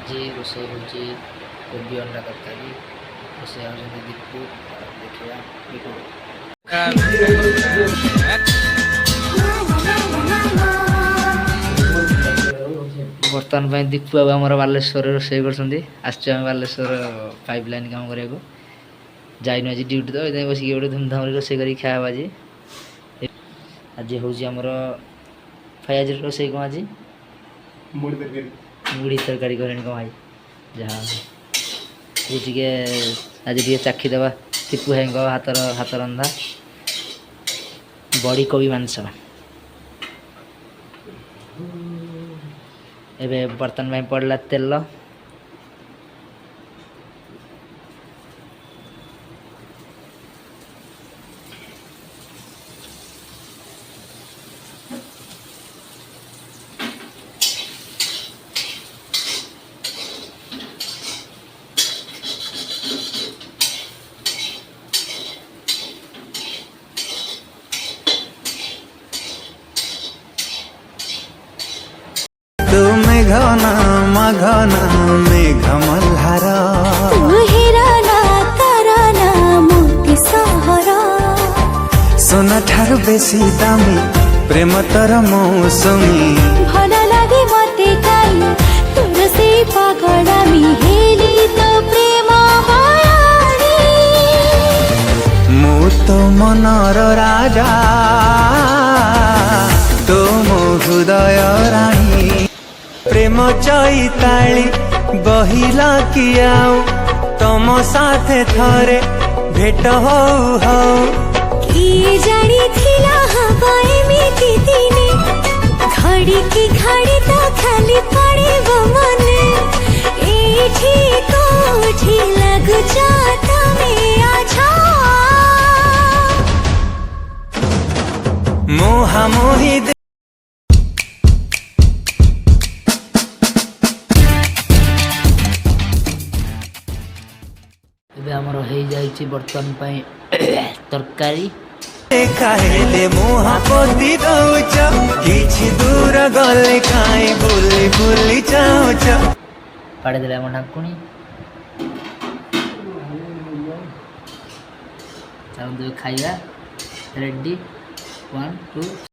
आज रोषे हूँ कोबी अंडा तरकारी रोषे होती दीपू देखा बर्तमान दीपू बाबू आम बालेश्वर रोषे कर बालेश्वर पाइपलाइन काम करने जाइन आज ड्यूटी तो ये बस गोटे धूमधाम रोषे कर खाया आज आज हूँ आमर फाइज रोषे कौन आज मुड़ी तरकारी करें कौन भाई जहाँ टे आज टे चाखीदे टीपू भाई हाथ रंधा बड़ी कोबी मांस एबे बर्तन में पड़ला तेल मेघना मघना मेघ मल्हार मोती सहरा सोना ठार बेसी दामी प्रेम तर मौसमी भल लागे मते काई तोर से पागलामी हेली तो प्रेम बयानी मु तो मनर राजा तो मो हृदय राणी प्रेम चैताली बहिला कि आउ तम साथे थरे भेट हो किए जानी थिला हवा एमिति दिने घड़ी की घड़ी तो खाली पड़े मने एठी कोठी लगु जाता में आछा मोहा मोही आमर हो जाइए बर्तमान तरकारी खाइले मुहापति दौच किछि दूर गले खाई बुली बुली जाउच पाड़े आम ढाकुणी चलते खाइबा रेडी 1 2